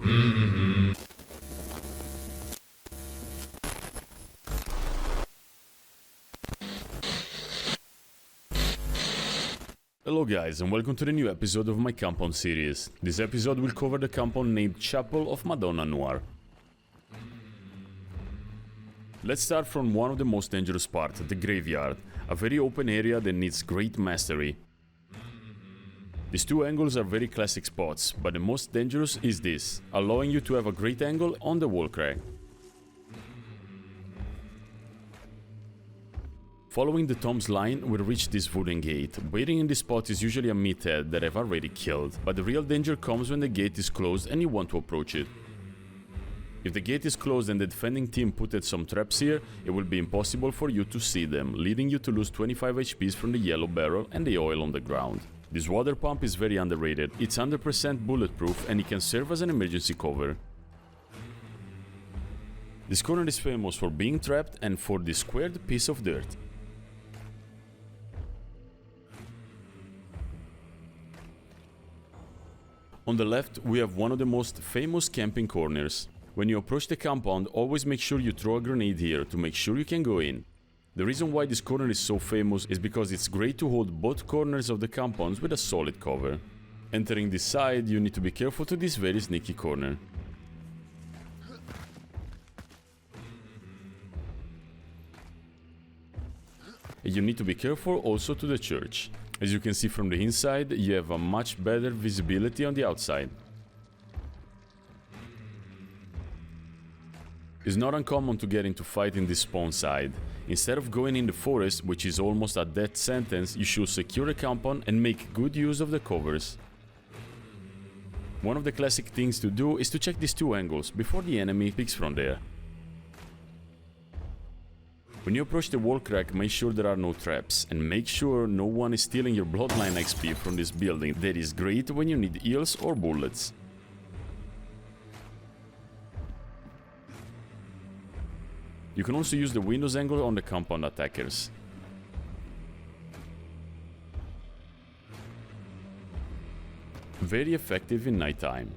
Hello guys, and welcome to the new episode of my compound series. This episode will cover the compound named Chapel of Madonna Noire. Let's start from one of the most dangerous parts, the graveyard, a very open area that needs great mastery. These two angles are very classic spots, but the most dangerous is this, allowing you to have a great angle on the wall crack. Following the tomb's line, we'll reach this wooden gate. Waiting in this spot is usually a meathead that I've already killed, but the real danger comes when the gate is closed and you want to approach it. If the gate is closed and the defending team put some traps here, it will be impossible for you to see them, leading you to lose 25 HPs from the yellow barrel and the oil on the ground. This water pump is very underrated. It's 100% bulletproof and it can serve as an emergency cover. This corner is famous for being trapped and for this squared piece of dirt. On the left, we have one of the most famous camping corners. When you approach the compound, always make sure you throw a grenade here to make sure you can go in. The reason why this corner is so famous is because it's great to hold both corners of the compounds with a solid cover. Entering this side, you need to be careful to this very sneaky corner. And you need to be careful also to the church. As you can see from the inside, you have a much better visibility on the outside. It's not uncommon to get into fight in this spawn side. Instead of going in the forest, which is almost a death sentence, you should secure the compound and make good use of the covers. One of the classic things to do is to check these two angles before the enemy picks from there. When you approach the wall crack, make sure there are no traps, and make sure no one is stealing your bloodline XP from this building. That is great when you need heals or bullets. You can also use the windows angle on the compound attackers. Very effective in nighttime.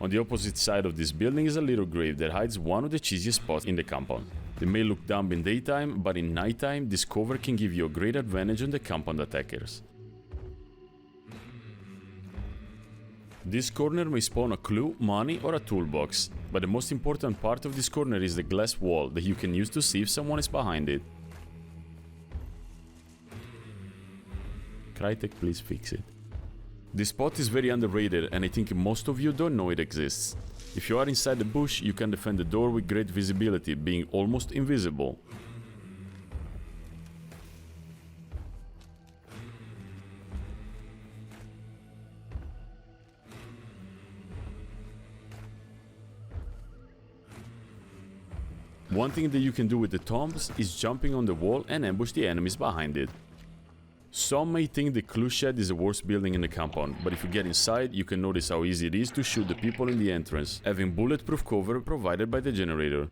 On the opposite side of this building is a little grave that hides one of the cheesiest spots in the compound. They may look dumb in daytime, but in nighttime this cover can give you a great advantage on the compound attackers. This corner may spawn a clue, money or a toolbox, but the most important part of this corner is the glass wall that you can use to see if someone is behind it. Crytek, please fix it. This spot is very underrated and I think most of you don't know it exists. If you are inside the bush, you can defend the door with great visibility, being almost invisible. One thing that you can do with the tombs is jumping on the wall and ambush the enemies behind it. Some may think the clue shed is the worst building in the compound, but if you get inside, you can notice how easy it is to shoot the people in the entrance, having bulletproof cover provided by the generator.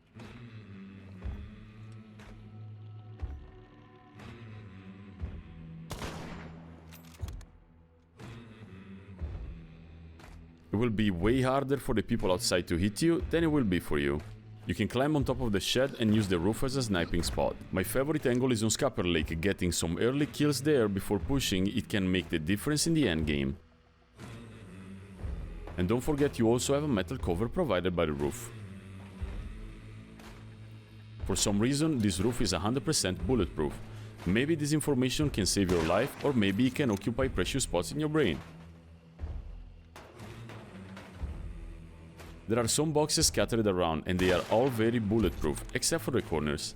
It will be way harder for the people outside to hit you than it will be for you. You can climb on top of the shed and use the roof as a sniping spot. My favorite angle is on Scupper Lake. Getting some early kills there before pushing, it can make the difference in the endgame. And don't forget you also have a metal cover provided by the roof. For some reason, this roof is 100% bulletproof. Maybe this information can save your life, or maybe it can occupy precious spots in your brain. There are some boxes scattered around and they are all very bulletproof, except for the corners.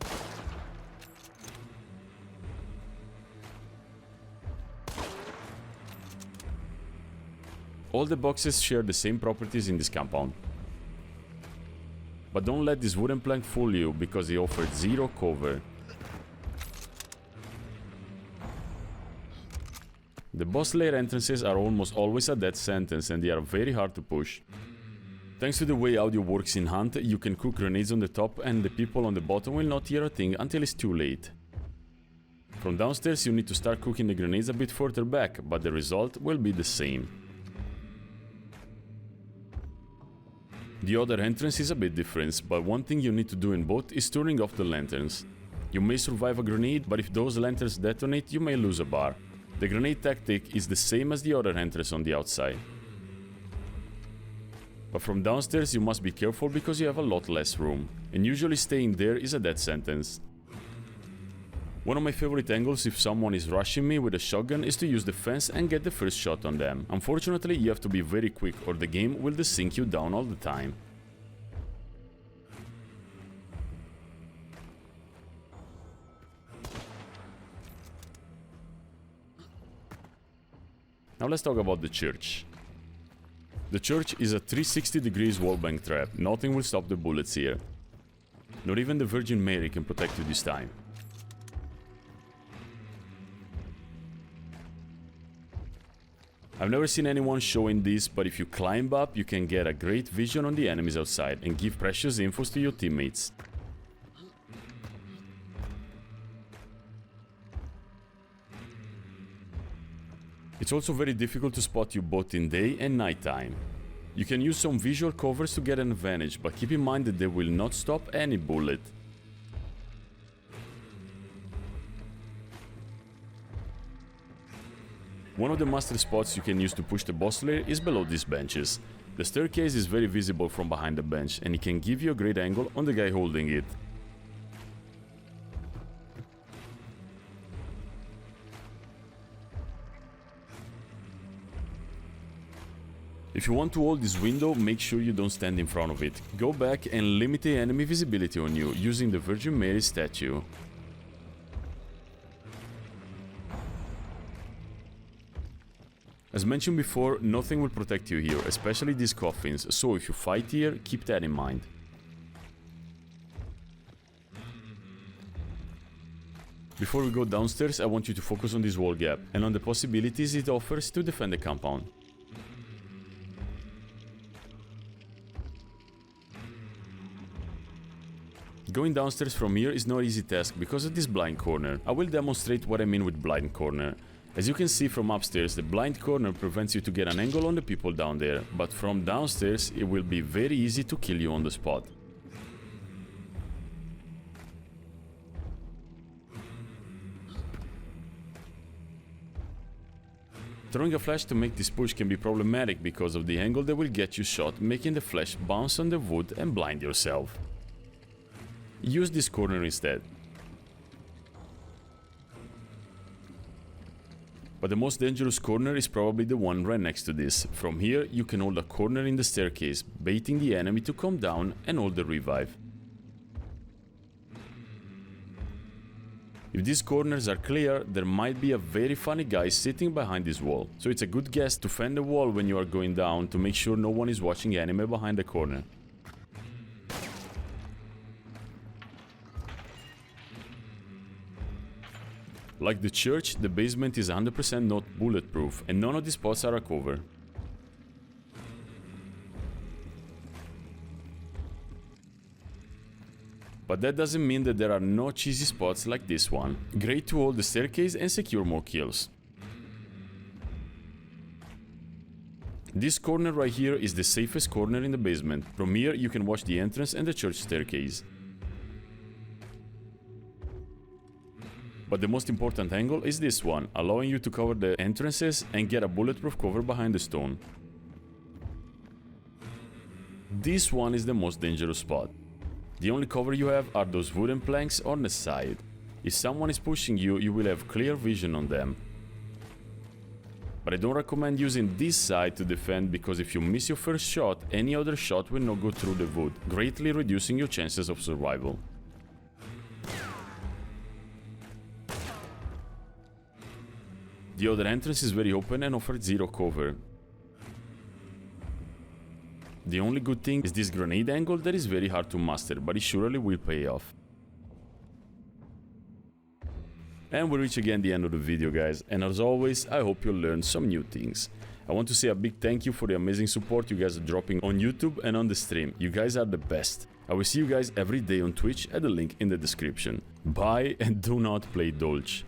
All the boxes share the same properties in this compound. But don't let this wooden plank fool you, because they offer zero cover. The boss lair entrances are almost always a death sentence and they are very hard to push. Thanks to the way audio works in Hunt, you can cook grenades on the top and the people on the bottom will not hear a thing until it's too late. From downstairs you need to start cooking the grenades a bit further back, but the result will be the same. The other entrance is a bit different, but one thing you need to do in both is turning off the lanterns. You may survive a grenade, but if those lanterns detonate, you may lose a bar. The grenade tactic is the same as the other entrance on the outside. But from downstairs you must be careful because you have a lot less room, and usually staying there is a death sentence. One of my favorite angles if someone is rushing me with a shotgun is to use the fence and get the first shot on them. Unfortunately, you have to be very quick or the game will just sink you down all the time. Now let's talk about the church. The church is a 360 degrees wallbang trap. Nothing will stop the bullets here. Not even the Virgin Mary can protect you this time. I've never seen anyone showing this, but if you climb up, you can get a great vision on the enemies outside and give precious infos to your teammates. It's also very difficult to spot you both in day and night time. You can use some visual covers to get an advantage, but keep in mind that they will not stop any bullet. One of the master spots you can use to push the boss layer is below these benches. The staircase is very visible from behind the bench and it can give you a great angle on the guy holding it. If you want to hold this window, make sure you don't stand in front of it. Go back and limit the enemy visibility on you using the Virgin Mary statue. As mentioned before, nothing will protect you here, especially these coffins, so if you fight here, keep that in mind. Before we go downstairs, I want you to focus on this wall gap and on the possibilities it offers to defend the compound. Going downstairs from here is no easy task because of this blind corner. I will demonstrate what I mean with blind corner. As you can see from upstairs, the blind corner prevents you to get an angle on the people down there, but from downstairs it will be very easy to kill you on the spot. Throwing a flash to make this push can be problematic because of the angle that will get you shot, making the flash bounce on the wood and blind yourself. Use this corner instead. But the most dangerous corner is probably the one right next to this. From here you can hold a corner in the staircase, baiting the enemy to come down and hold the revive. If these corners are clear, there might be a very funny guy sitting behind this wall, so it's a good guess to fend the wall when you are going down to make sure no one is watching anime behind the corner. Like the church, the basement is 100% not bulletproof and none of these spots are a cover. But that doesn't mean that there are no cheesy spots like this one. Great to hold the staircase and secure more kills. This corner right here is the safest corner in the basement. From here you can watch the entrance and the church staircase. But the most important angle is this one, allowing you to cover the entrances and get a bulletproof cover behind the stone. This one is the most dangerous spot. The only cover you have are those wooden planks on the side. If someone is pushing you, you will have clear vision on them. But I don't recommend using this side to defend because if you miss your first shot, any other shot will not go through the wood, greatly reducing your chances of survival. The other entrance is very open and offers zero cover. The only good thing is this grenade angle that is very hard to master, but it surely will pay off. And we reach again the end of the video, guys, and as always, I hope you learned some new things. I want to say a big thank you for the amazing support you guys are dropping on YouTube and on the stream. You guys are the best. I will see you guys every day on Twitch at the link in the description. Bye and do not play Dolch.